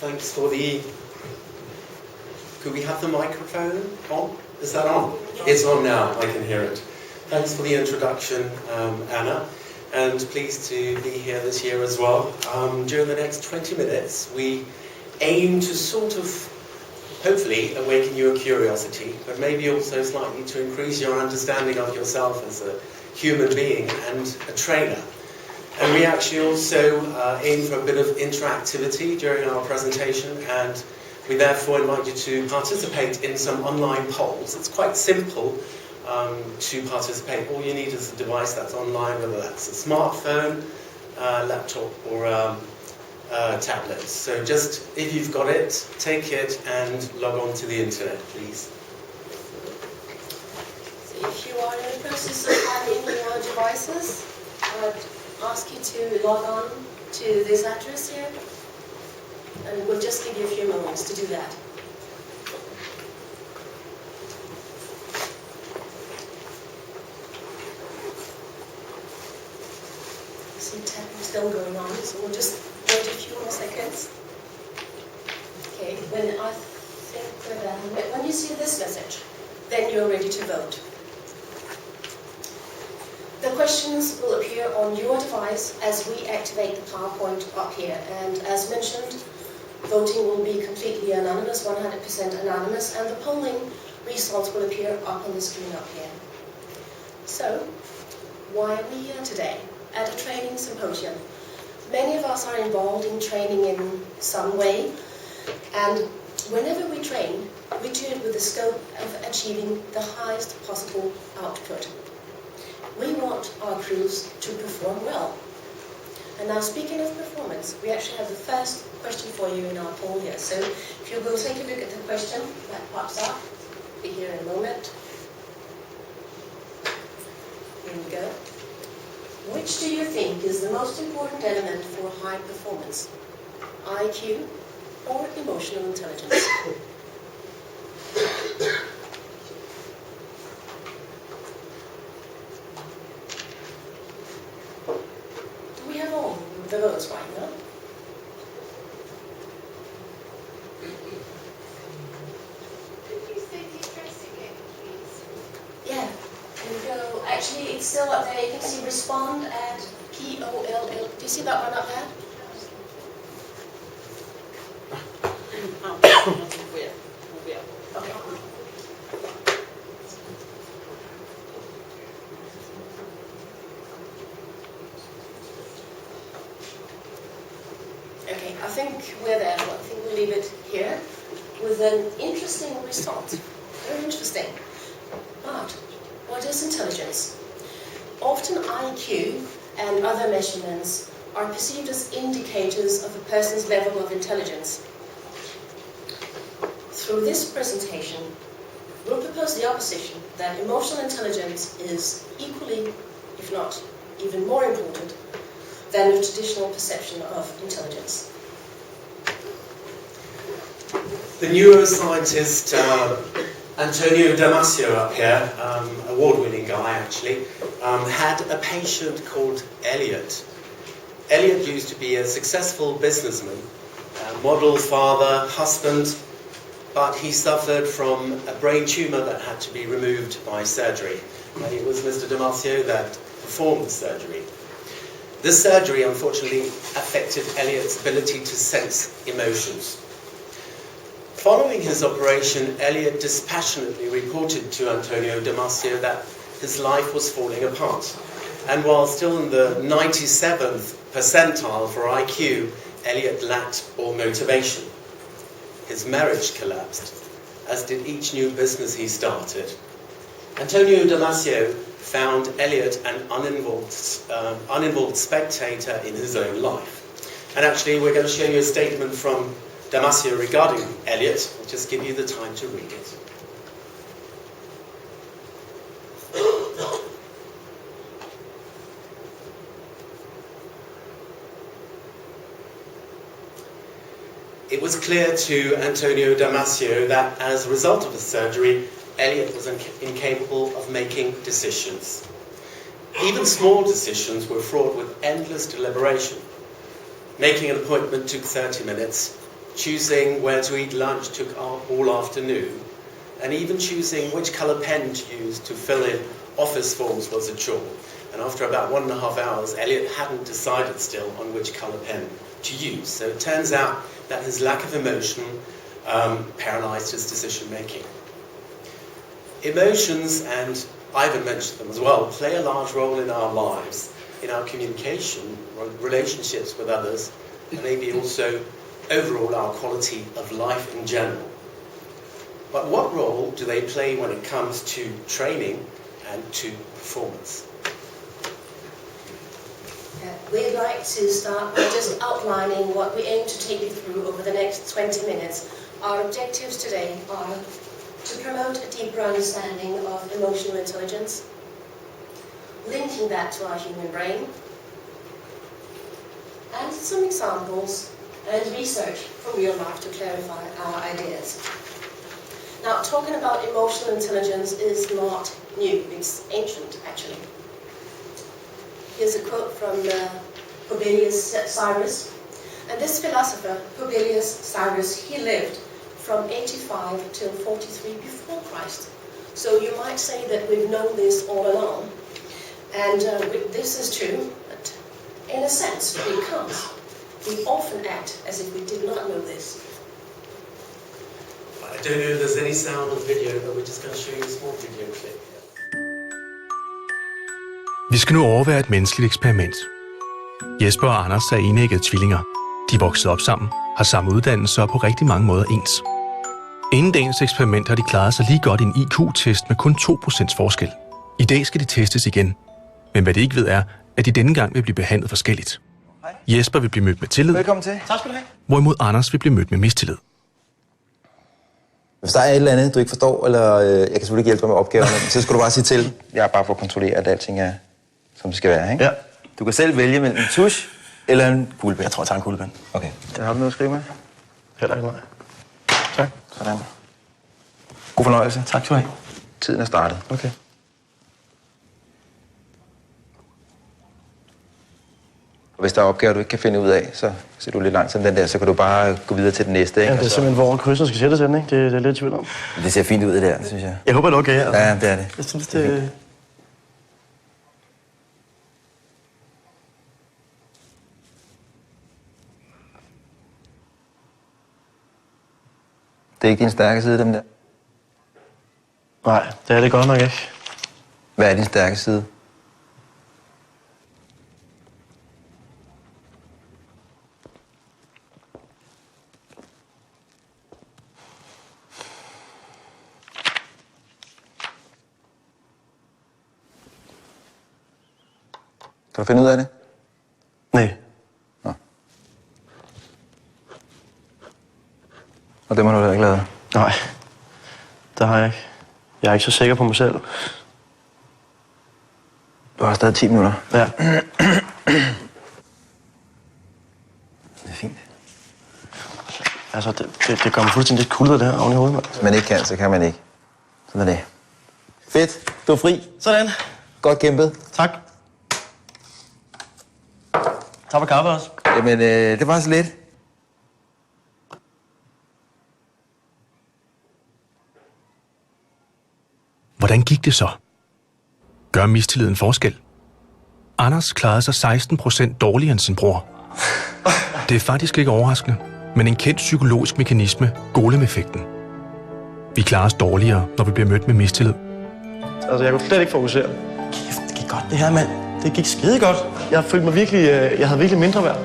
Thanks for the... Could we have the microphone on? Is that on? It's on now, I can hear it. Thanks for the introduction, Anna, and pleased to be here this year as well. During the next 20 minutes, we aim to sort of, hopefully, awaken your curiosity, but maybe also slightly to increase your understanding of yourself as a human being and a trainer. And we actually also aim for a bit of interactivity during our presentation, and we therefore invite you to participate in some online polls. It's quite simple to participate. All you need is a device that's online, whether that's a smartphone, laptop, or tablet. So just, if you've got it, take it and log on to the internet, please. So if you are in the process of adding your devices, I'd ask you to log on to this address here, and we'll just give you a few moments to do that. See, tapping is still going on, so we'll just wait a few more seconds. Okay, when you see this message, then you're ready to vote. The questions will appear on your device as we activate the PowerPoint up here. And as mentioned, voting will be completely anonymous, 100% anonymous, and the polling results will appear up on the screen up here. So, why are we here today at a training symposium? Many of us are involved in training in some way, and whenever we train, we do it with the scope of achieving the highest possible output. We want our crews to perform well. And now, speaking of performance, we actually have the first question for you in our poll here. So if you will take a look at the question that pops up, be here in a moment. Here we go. Which do you think is the most important element for high performance? IQ or emotional intelligence? The votes right now. Could you say the address again, please? Yeah, and go. Actually, it's still up there. You can see respond at POLL. Do you see that one up there? Okay. Okay, I think we're there. I think we'll leave it here with an interesting result. Very interesting. But what is intelligence? Often IQ and other measurements are perceived as indicators of a person's level of intelligence. Through this presentation, we'll propose the opposition, that emotional intelligence is equally, if not even more important, than the traditional perception of intelligence. The neuroscientist Antonio Damasio up here, award-winning guy actually, had a patient called Elliot. Elliot used to be a successful businessman, model, father, husband, but he suffered from a brain tumor that had to be removed by surgery. And it was Mr. Damasio that performed the surgery. This surgery, unfortunately, affected Elliot's ability to sense emotions. Following his operation, Elliot dispassionately reported to Antonio Damasio that his life was falling apart. And while still in the 97th percentile for IQ, Elliot lacked all motivation. His marriage collapsed, as did each new business he started. Antonio Damasio found Elliot an uninvolved spectator in his own life. And actually, we're going to show you a statement from Damasio regarding Elliot. I'll just give you the time to read it. It was clear to Antonio Damasio that as a result of the surgery, Elliot was incapable of making decisions. Even small decisions were fraught with endless deliberation. Making an appointment took 30 minutes, Choosing where to eat lunch took all afternoon, and even choosing which colour pen to use to fill in office forms was a chore. And after about 1.5 hours, Elliot hadn't decided still on which colour pen to use. So it turns out that his lack of emotion paralysed his decision making. Emotions, and Ivan mentioned them as well, play a large role in our lives, in our communication, relationships with others, and maybe also overall our quality of life in general. But what role do they play when it comes to training and to performance? We'd like to start by just outlining what we aim to take you through over the next 20 minutes. Our objectives today are to promote a deeper understanding of emotional intelligence, linking that to our human brain, and some examples and research from real life to clarify our ideas. Now, talking about emotional intelligence is not new, it's ancient actually. Here's a quote from Publius Cyrus, and this philosopher, Publius Cyrus, he lived from 85 till 43 before Christ. So you might say that we've known this all along, and this is true, but in a sense, because we often act as if we did not know this. I don't know if there's any sound on the video, but we're just going to show you a small video clip. Vi skal nu overvære et menneskeligt eksperiment. Jesper og Anders er enæggede tvillinger. De er vokset op sammen, har samme uddannelse og på rigtig mange måder ens. Inden dagens eksperiment har de klaret sig lige godt i en IQ-test med kun 2% forskel. I dag skal de testes igen. Men hvad de ikke ved er, at de denne gang vil blive behandlet forskelligt. Jesper vil blive mødt med tillid. Velkommen til. Tak skal du have. Hvorimod Anders vil blive mødt med mistillid. Hvis der er et eller andet, du ikke forstår, eller jeg kan selvfølgelig ikke hjælpe dig med opgaverne, så skal du bare sige til. Jeg er bare for at kontrollere, at alting er, som det skal være, ikke? Ja. Du kan selv vælge mellem en tusch eller en kuglepen. Jeg tror, jeg tager en kuglepen. Okay. Der har du noget at skrive med? Heller ikke meget. Tak. Sådan. God fornøjelse. Tak skal du have. Tiden er startet. Okay. Og hvis der er opgaver, du ikke kan finde ud af, så ser du lidt langsomt den der, så kan du bare gå videre til den næste, ikke? Ja, det er simpelthen, hvor krydsen skal sættes hen, ikke? Det er lidt tvivl om. Det ser fint ud, det der, synes jeg. Jeg håber, det er okay, altså. Ja, det er det. Jeg synes, det... Det er ikke din stærke side, dem der. Nej, det er det godt nok ikke. Hvad er din stærke side? Kan du finde ud af det? Nej. Nå. Og det må du heller ikke lade. Nej, det har jeg ikke. Jeg er ikke så sikker på mig selv. Du har stadig 10 minutter. Ja. Det er fint. Altså, det kommer fuldstændig lidt kuldet, det her oven i hovedet, mand. Hvis man ikke kan, så kan man ikke. Sådan er det. Fedt. Du er fri. Sådan. Godt kæmpet. Tak. Tak for kaffe også. Jamen, det var så lidt. Hvordan gik det så? Gør mistilliden forskel? Anders klarede sig 16% dårligere end sin bror. Det er faktisk ikke overraskende, men en kendt psykologisk mekanisme, golem-effekten. Vi klarer os dårligere, når vi bliver mødt med mistillid. Altså, jeg kunne slet ikke fokusere. Kæft, det gik godt, det her, mand. Det gik skide godt. Jeg følte mig virkelig... Jeg havde virkelig mindre værd.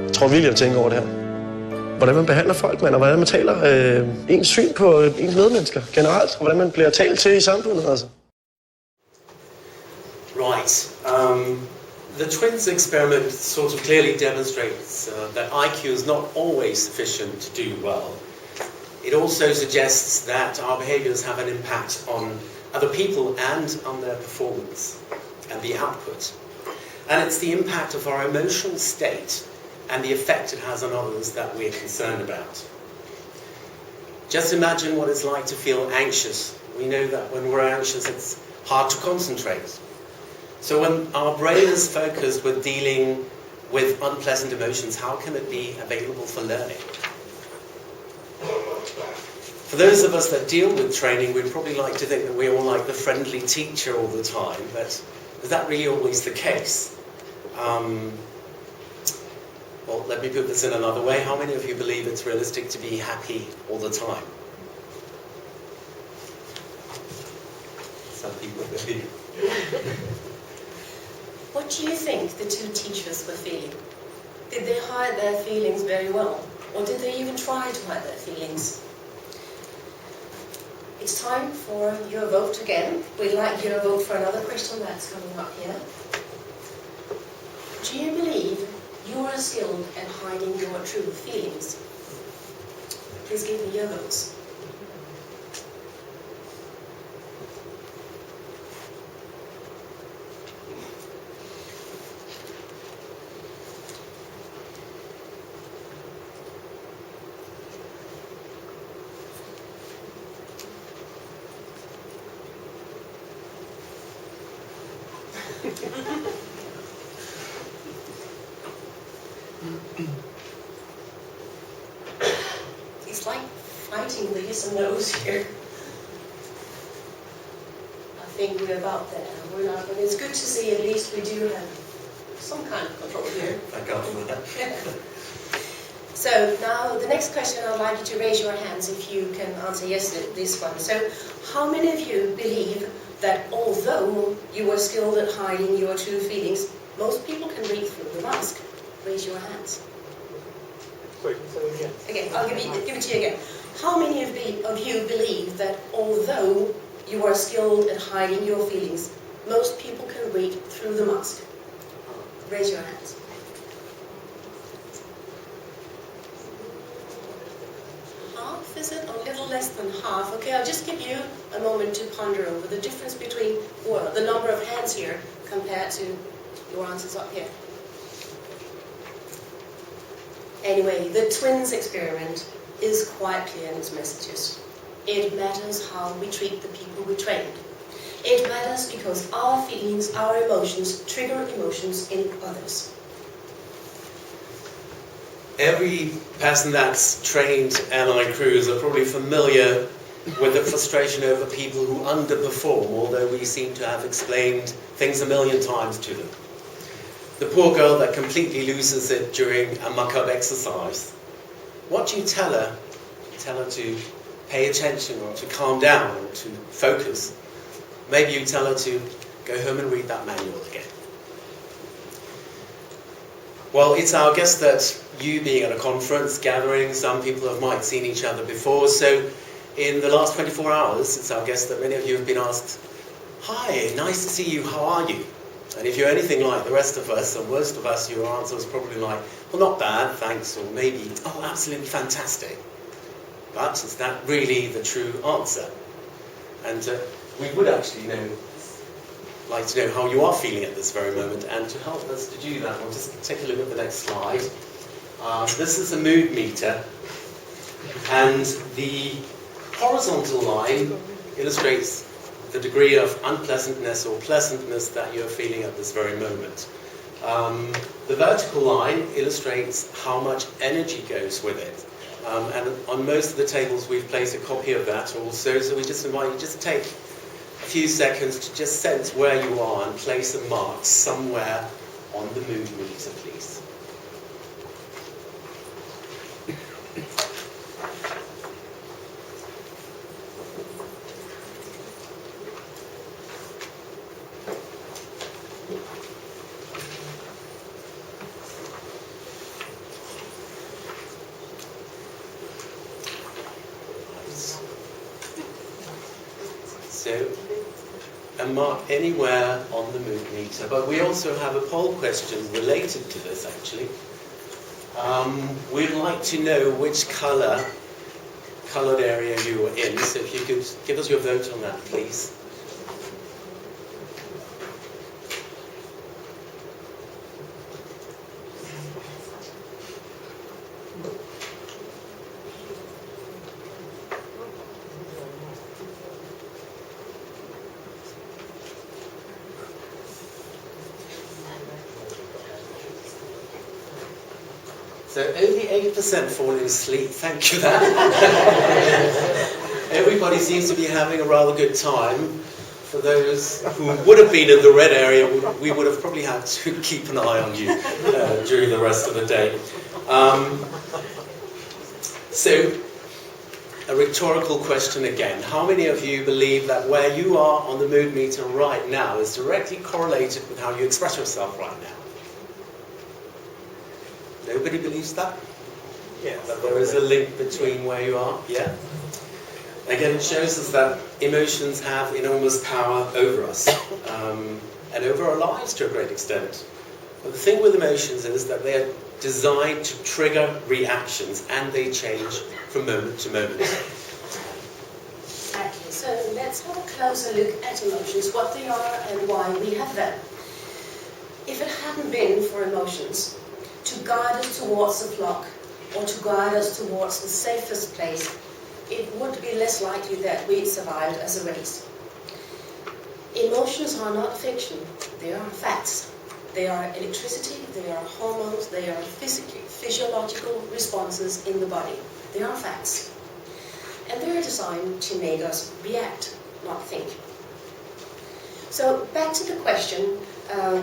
Jeg tror virkelig, at tænke over det her. Hvordan man behandler folk, mand, og hvordan man taler ens syn på ens medmennesker generelt, og hvordan man bliver talt til i samfundet, altså. Right. The twins experiment sort of clearly demonstrates that IQ is not always sufficient to do well. It also suggests that our behaviors have an impact on other people and on their performance and the output. And it's the impact of our emotional state and the effect it has on others that we're concerned about. Just imagine what it's like to feel anxious. We know that when we're anxious, it's hard to concentrate. So when our brain is focused with dealing with unpleasant emotions, how can it be available for learning? For those of us that deal with training, we'd probably like to think that we're all like the friendly teacher all the time, but is that really always the case? Well, let me put this in another way. How many of you believe it's realistic to be happy all the time? Some people believe. What do you think the two teachers were feeling? Did they hide their feelings very well? Or did they even try to hide their feelings? It's time for your vote again. We'd like your vote for another question that's coming up here. Do you believe you are skilled at hiding your true feelings? Please give me your votes. It's like fighting the yes and no's here. I think we're about there. We're not, but it's good to see at least we do have some kind of control here. Thank God for that. So now the next question, I'd like you to raise your hands if you can answer yes to this one. So how many of you believe that although you are skilled at hiding your true feelings, most people can read through the mask? Raise your hands. Sorry, say it again. Okay, I'll give it to you again. How many of you believe that although you are skilled at hiding your feelings, most people can read through the mask? Raise your hands. Half, is it? A little less than half. Okay, I'll just give you a moment to ponder over the difference between, well, the number of hands here compared to your answers up here. Anyway, the twins experiment is quite clear in its messages. It matters how we treat the people we trained. It matters because our feelings, our emotions, trigger emotions in others. Every person that's trained airline crews are probably familiar with the frustration over people who underperform, although we seem to have explained things a million times to them. The poor girl that completely loses it during a muck-up exercise. What do you tell her? You tell her to pay attention or to calm down or to focus. Maybe you tell her to go home and read that manual again. Well, it's our guess that you being at a conference, gathering, some people have might seen each other before, so in the last 24 hours, it's our guess that many of you have been asked, "Hi, nice to see you, how are you?" And if you're anything like the rest of us, or most of us, your answer was probably like, "Well, not bad, thanks," or maybe, "Oh, absolutely fantastic." But is that really the true answer? And we would actually like to know how you are feeling at this very moment. And to help us to do that, we'll just take a look at the next slide. This is a mood meter. And the horizontal line illustrates the degree of unpleasantness or pleasantness that you're feeling at this very moment. The vertical line illustrates how much energy goes with it. And on most of the tables we've placed a copy of that also, so we just invite you just take a few seconds to just sense where you are and place a mark somewhere on the mood meter, please. So, and mark anywhere on the mood meter. But we also have a poll question related to this, actually. We'd like to know which coloured area you are in. So if you could give us your vote on that, please. So only 8% falling asleep, thank you for that. Everybody seems to be having a rather good time. For those who would have been in the red area, we would have probably had to keep an eye on you during the rest of the day. So, a rhetorical question again. How many of you believe that where you are on the mood meter right now is directly correlated with how you express yourself right now? Nobody believes that? Yeah, that there is a link between where you are? Yeah. Again, it shows us that emotions have enormous power over us and over our lives to a great extent. But the thing with emotions is that they are designed to trigger reactions and they change from moment to moment. Exactly. So let's have a closer look at emotions, what they are and why we have them. If it hadn't been for emotions to guide us towards the flock or to guide us towards the safest place, it would be less likely that we survived as a race. Emotions are not fiction, they are facts. They are electricity, they are hormones, they are physiological responses in the body. They are facts. And they are designed to make us react, not think. So back to the question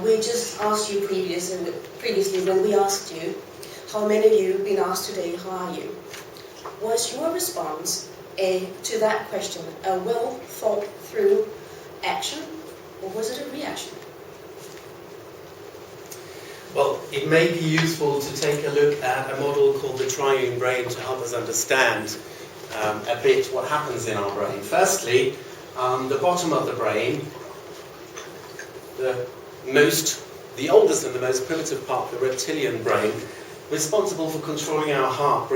we just asked you previously when we asked you, how many of you have been asked today, how are you? Was your response to that question a well thought through action, or was it a reaction? Well, it may be useful to take a look at a model called the triune brain to help us understand a bit what happens in our brain. Firstly, the bottom of the brain, the oldest and the most primitive part, the reptilian brain, responsible for controlling our heart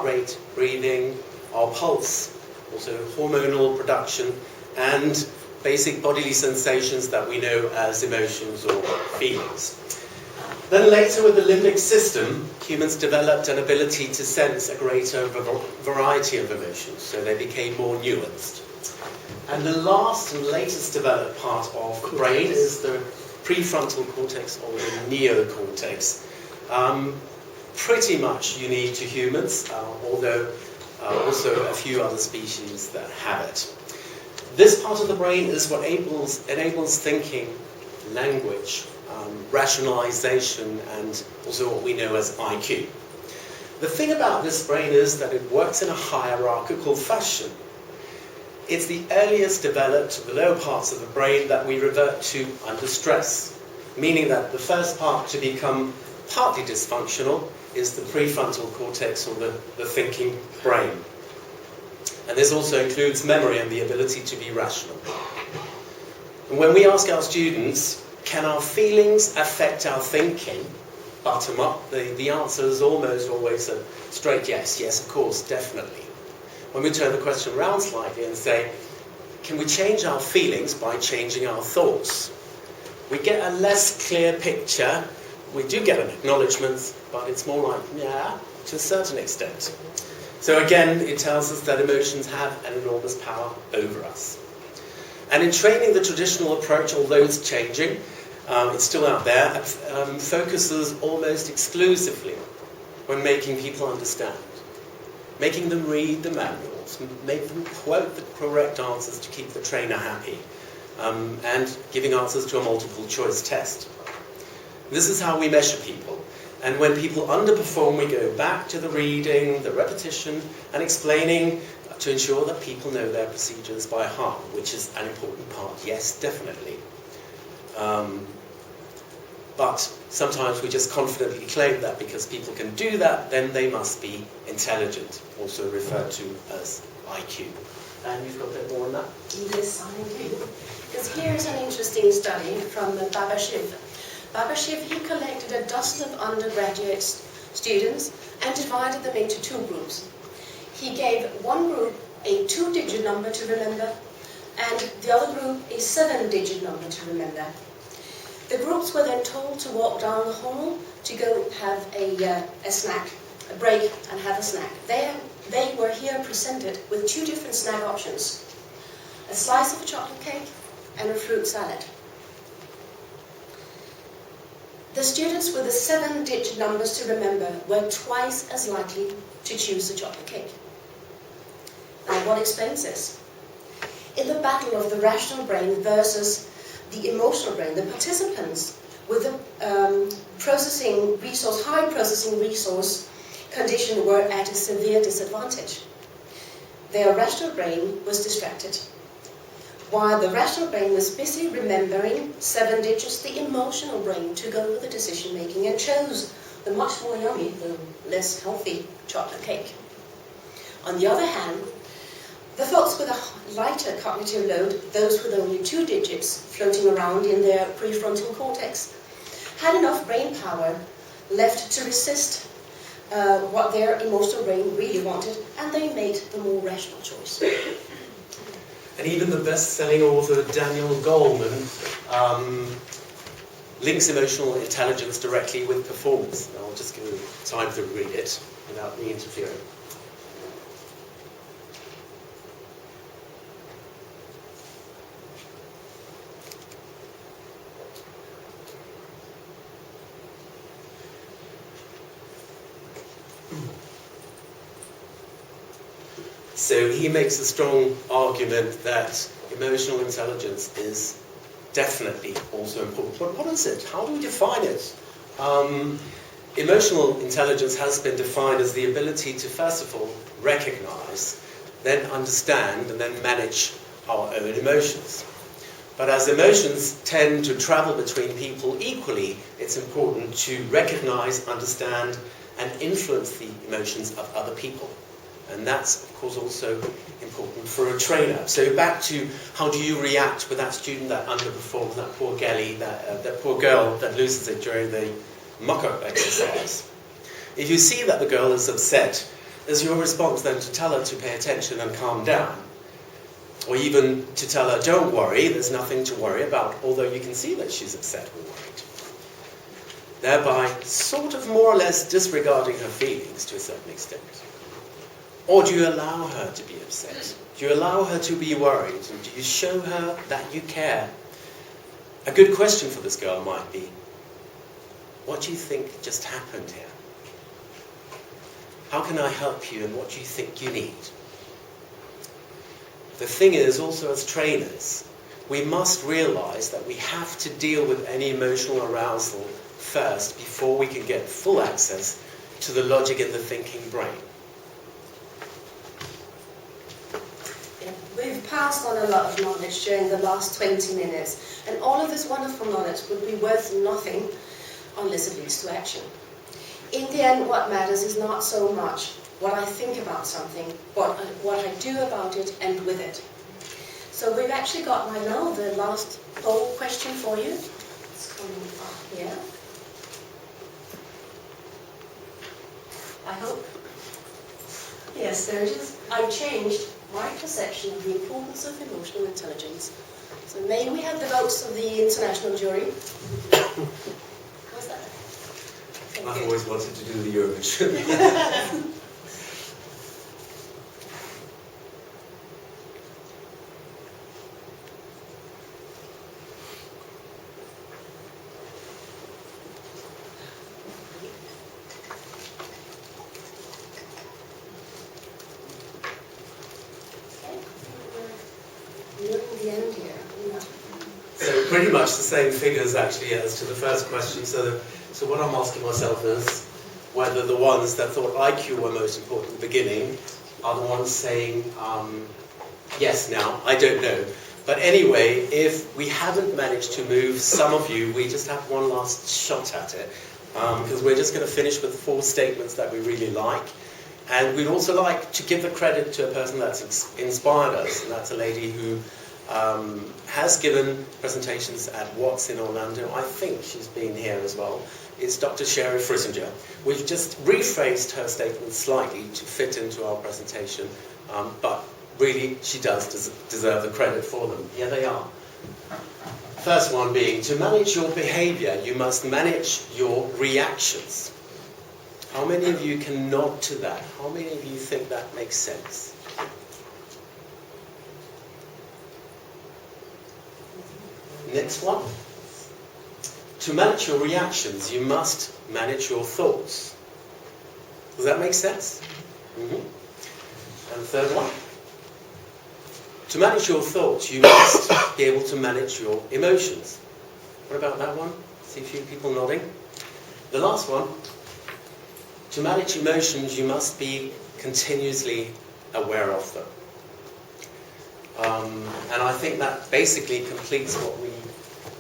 rate, breathing, our pulse, also hormonal production, and basic bodily sensations that we know as emotions or feelings. Then later with the limbic system, humans developed an ability to sense a greater variety of emotions, so they became more nuanced. And the last and latest developed part of the brain is the prefrontal cortex or the neocortex. Pretty much unique to humans, although also a few other species that have it. This part of the brain is what enables thinking, language, rationalization, and also what we know as IQ. The thing about this brain is that it works in a hierarchical fashion. It's the earliest developed, the lower parts of the brain that we revert to under stress, meaning that the first part to become partly dysfunctional is the prefrontal cortex, or the thinking brain. And this also includes memory and the ability to be rational. And when we ask our students, can our feelings affect our thinking, bottom up, the answer is almost always a straight yes. Yes, of course, definitely. When we turn the question around slightly and say, can we change our feelings by changing our thoughts? We get a less clear picture. We do get an acknowledgement, but it's more like, yeah, to a certain extent. So again, it tells us that emotions have an enormous power over us. And in training, the traditional approach, although it's changing, it's still out there, focuses almost exclusively on making people understand, making them read the manuals, make them quote the correct answers to keep the trainer happy, and giving answers to a multiple choice test. This is how we measure people. And when people underperform, we go back to the reading, the repetition, and explaining to ensure that people know their procedures by heart, which is an important part. Yes, definitely. But sometimes we just confidently claim that because people can do that, then they must be intelligent, also referred to as IQ. And you've got a bit more on that? Yes, I do. Because here's an interesting study from Babashiv. Babashiv, he collected a dozen of undergraduate students and divided them into two groups. He gave one group a 2-digit number to remember and the other group a 7-digit number to remember. The groups were then told to walk down the hall to go have a snack, a break and have a snack. They were here presented with two different snack options: a slice of chocolate cake and a fruit salad. The students with the 7-digit numbers to remember were twice as likely to choose the chocolate cake. Now, what explains this? In the battle of the rational brain versus the emotional brain, the participants with the high processing resource condition were at a severe disadvantage. Their rational brain was distracted. While the rational brain was busy remembering 7 digits, the emotional brain took over the decision making and chose the much more yummy, the less healthy chocolate cake. On the other hand, the folks with a lighter cognitive load, those with only 2 digits floating around in their prefrontal cortex, had enough brain power left to resist what their emotional brain really wanted, and they made the more rational choice. And even the best-selling author Daniel Goleman links emotional intelligence directly with performance. And I'll just give you time to read it without me interfering. So he makes a strong argument that emotional intelligence is definitely also important. But what is it? How do we define it? Emotional intelligence has been defined as the ability to, first of all, recognize, then understand, and then manage our own emotions. But as emotions tend to travel between people equally, it's important to recognize, understand, and influence the emotions of other people. And that's, of course, also important for a trainer. So back to how do you react with that student that underperforms, that poor gelly, that poor girl that loses it during the mock-up exercise. If you see that the girl is upset, is your response then to tell her to pay attention and calm down? Or even to tell her, don't worry, there's nothing to worry about, although you can see that she's upset or worried. Thereby, sort of more or less disregarding her feelings to a certain extent. Or do you allow her to be upset? Do you allow her to be worried? And do you show her that you care? A good question for this girl might be, what do you think just happened here? How can I help you and what do you think you need? The thing is, also as trainers, we must realize that we have to deal with any emotional arousal first before we can get full access to the logic in the thinking brain. We've passed on a lot of knowledge during the last 20 minutes, and all of this wonderful knowledge would be worth nothing unless it leads to action. In the end, what matters is not so much what I think about something, but what I do about it and with it. So we've actually got right now the last poll question for you. It's coming up here. I hope. Yes, there it is. I've changed my perception of the importance of emotional intelligence. So may we have the votes of the international jury? How's that? I've always wanted to do the Eurovision. So pretty much the same figures actually as to the first question. So what I'm asking myself is whether the ones that thought IQ were most important at the beginning are the ones saying yes now. I don't know. But anyway, if we haven't managed to move some of you, we just have one last shot at it. Because we're just going to finish with 4 statements that we really like. And we'd also like to give the credit to a person that's inspired us, and that's a lady who has given presentations at Watts in Orlando. I think she's been here as well. It's Dr. Sherry Frissinger. We've just rephrased her statement slightly to fit into our presentation, but really she does deserve the credit for them. Here they are. First one being, to manage your behavior, you must manage your reactions. How many of you can nod to that? How many of you think that makes sense? Next one. to manage your reactions, you must manage your thoughts. Does that make sense? Mm-hmm. And the third one. To manage your thoughts, you must be able to manage your emotions. What about that one? See a few people nodding. The last one. To manage emotions, you must be continuously aware of them. And I think that basically completes what we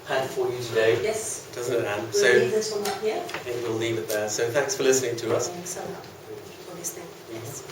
had for you today. Yes. Doesn't it, Anne? We'll leave this one up here. I think we'll leave it there. So thanks for listening to us. Thanks a lot for listening. Yes.